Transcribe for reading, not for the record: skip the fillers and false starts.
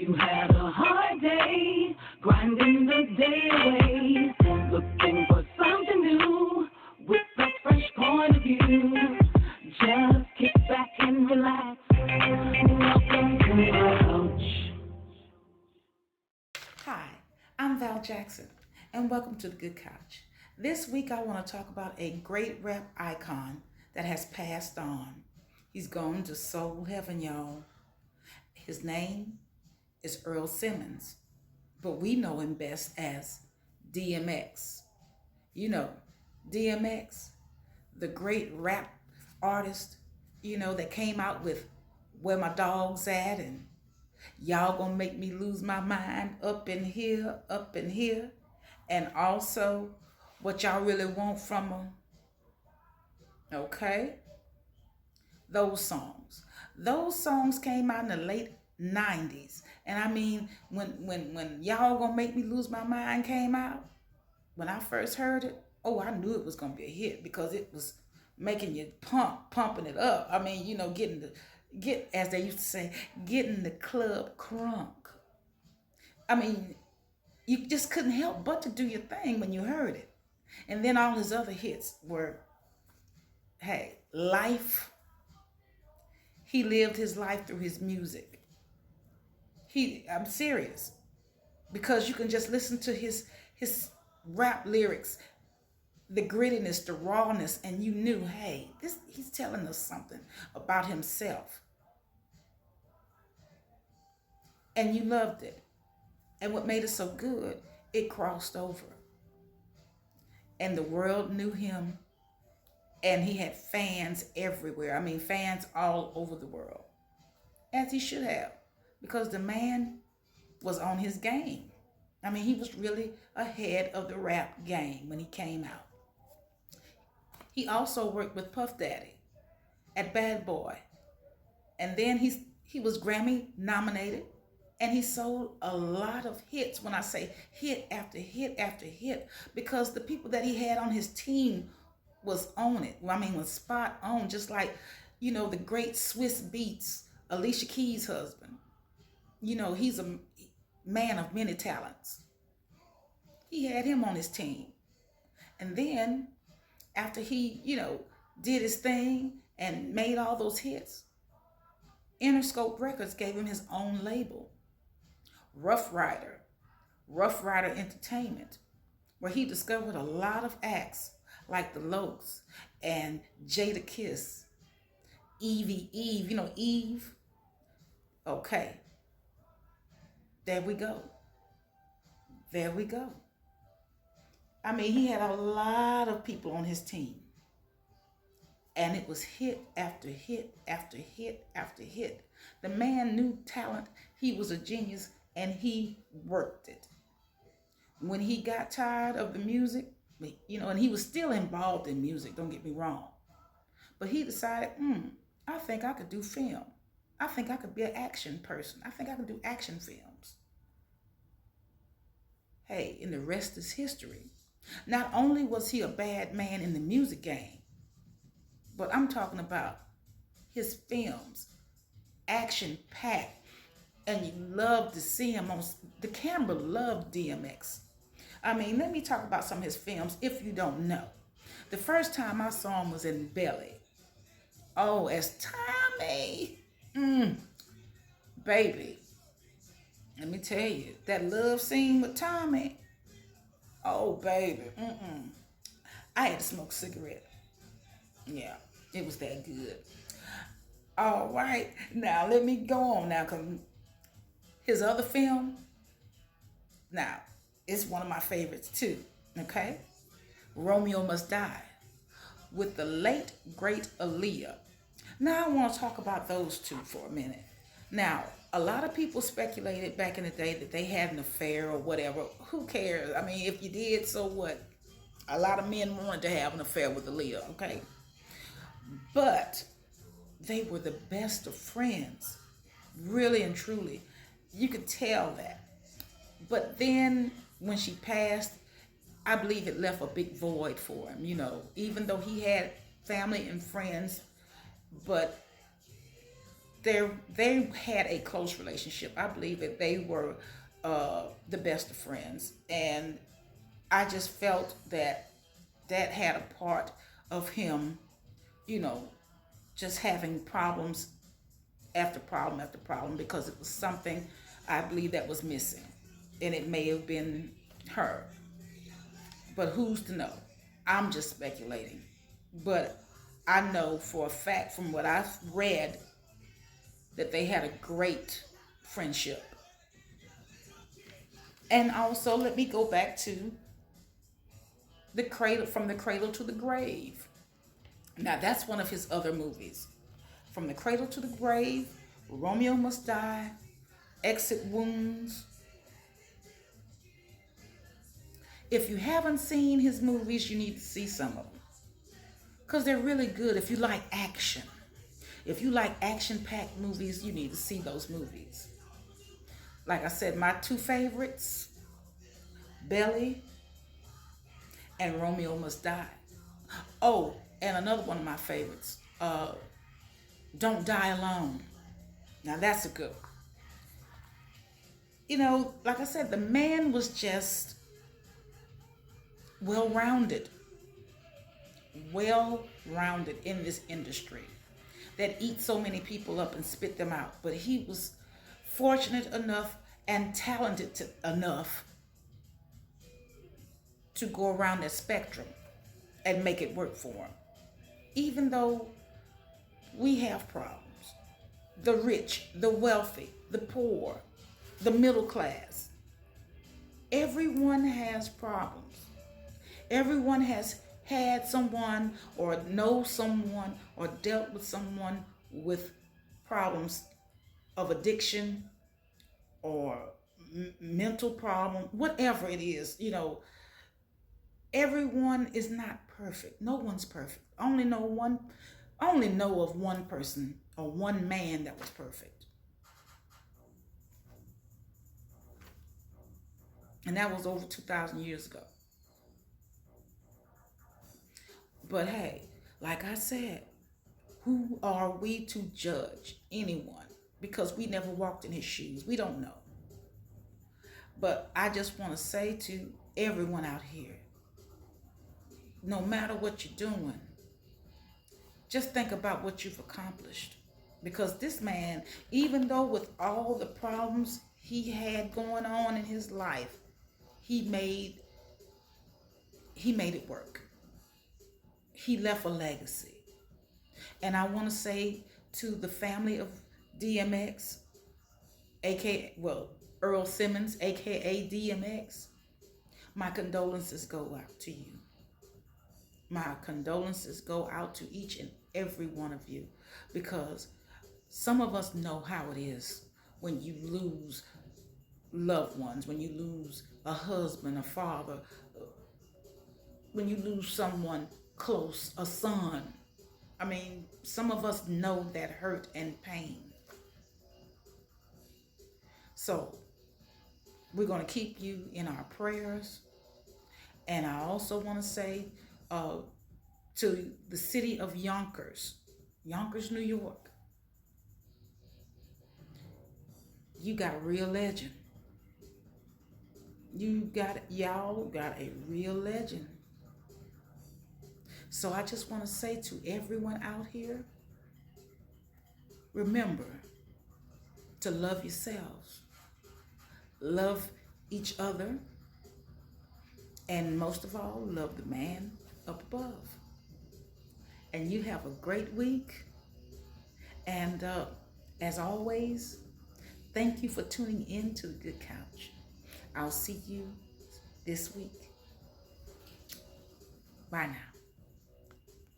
You had a hard day, grinding the day away, looking for something new with a fresh point of view. Just kick back and relax. Welcome to my couch. Hi, I'm Val Jackson, and welcome to the Good Couch. This week I want to talk about a great rap icon that has passed on. He's gone to soul heaven, y'all. His name is Earl Simmons, but we know him best as D.M.X. You know, D.M.X, the great rap artist, that came out with Where My Dog's At and Y'all Gonna Make Me Lose My Mind, Up in Here, Up in Here, and also What Y'all Really Want From 'Em. Okay? Those songs came out in the late 90s. And I mean, when Y'all Gonna Make Me Lose My Mind came out, when I first heard it, oh, I knew it was gonna be a hit because it was making you pumping it up. I mean, get as they used to say, getting the club crunk. I mean, you just couldn't help but to do your thing when you heard it. And then all his other hits were, hey, life. He lived his life through his music. I'm serious, because you can just listen to his rap lyrics, the grittiness, the rawness, and you knew, hey, he's telling us something about himself. And you loved it. And what made it so good, it crossed over. And the world knew him, and he had fans everywhere. I mean, fans all over the world, as he should have, because the man was on his game. I mean, he was really ahead of the rap game when he came out. He also worked with Puff Daddy at Bad Boy. And then he was Grammy nominated, and he sold a lot of hits. When I say hit after hit after hit, because the people that he had on his team was on it. I mean, was spot on, just like, the great Swiss Beats, Alicia Keys' husband. He's a man of many talents. He had him on his team. And then after he, did his thing and made all those hits, Interscope Records gave him his own label, Rough Rider Entertainment, where he discovered a lot of acts like the Lokes and Jada Kiss, Eve, Eve. Okay, there we go. I mean, he had a lot of people on his team. And it was hit after hit after hit after hit. The man knew talent. He was a genius, and he worked it. When he got tired of the music, and he was still involved in music, don't get me wrong. But he decided, I think I could do film. I think I could be an action person. I think I could do action films. Hey, and the rest is history. Not only was he a bad man in the music game, but I'm talking about his films, action-packed, and you love to see him on the camera. Loved D.M.X. I mean, let me talk about some of his films if you don't know. The first time I saw him was in Belly. Oh, as Tommy. Baby, let me tell you, that love scene with Tommy. Oh, baby. I had to smoke a cigarette. Yeah, it was that good. All right, now let me go on now, because his other film, now, it's one of my favorites too, okay? Romeo Must Die, with the late, great Aaliyah. Now I want to talk about those two for a minute. Now, a lot of people speculated back in the day that they had an affair or whatever. Who cares? I mean, if you did, so what? A lot of men wanted to have an affair with Aaliyah, okay? But they were the best of friends, really and truly. You could tell that. But then when she passed, I believe it left a big void for him, even though he had family and friends, but they had a close relationship. I believe that they were the best of friends, and I just felt that that had a part of him, you know, just having problems after problem after problem because it was something I believe that was missing, and it may have been her, but who's to know? I'm just speculating, but I know for a fact from what I've read that they had a great friendship. And also, let me go back to the cradle from the cradle to the grave. Now, that's one of his other movies. From the cradle to the grave, Romeo Must Die, Exit Wounds. If you haven't seen his movies, you need to see some of them because they're really good. If you like action, if you like action-packed movies, you need to see those movies. Like I said, my two favorites, Belly and Romeo Must Die. Oh, and another one of my favorites, Don't Die Alone. Now that's a good one. You know, like I said, the man was just well-rounded, well-rounded in this industry that eats so many people up and spit them out. But he was fortunate enough and talented enough to go around that spectrum and make it work for him. Even though we have problems, the rich, the wealthy, the poor, the middle class, everyone has problems. Everyone has had someone or knows someone or dealt with someone with problems of addiction or mental problem, whatever it is, you know, everyone is not perfect. No one's perfect. I only know of one person or one man that was perfect. And that was over 2,000 years ago. But hey, like I said, who are we to judge anyone? Because we never walked in his shoes. We don't know. But I just want to say to everyone out here, no matter what you're doing, just think about what you've accomplished. Because this man, even though with all the problems he had going on in his life, he made it work. He left a legacy. And I want to say to the family of D.M.X, aka, well, Earl Simmons, aka D.M.X, my condolences go out to you. My condolences go out to each and every one of you, because some of us know how it is when you lose loved ones, when you lose a husband, a father, when you lose someone close, a son. I mean, some of us know that hurt and pain. So we're going to keep you in our prayers. And I also want to say to the city of Yonkers, New York, you got a real legend. Y'all got a real legend. So I just want to say to everyone out here, remember to love yourselves, love each other, and most of all, love the man up above. And you have a great week. And as always, thank you for tuning in to The Good Couch. I'll see you this week. Bye now.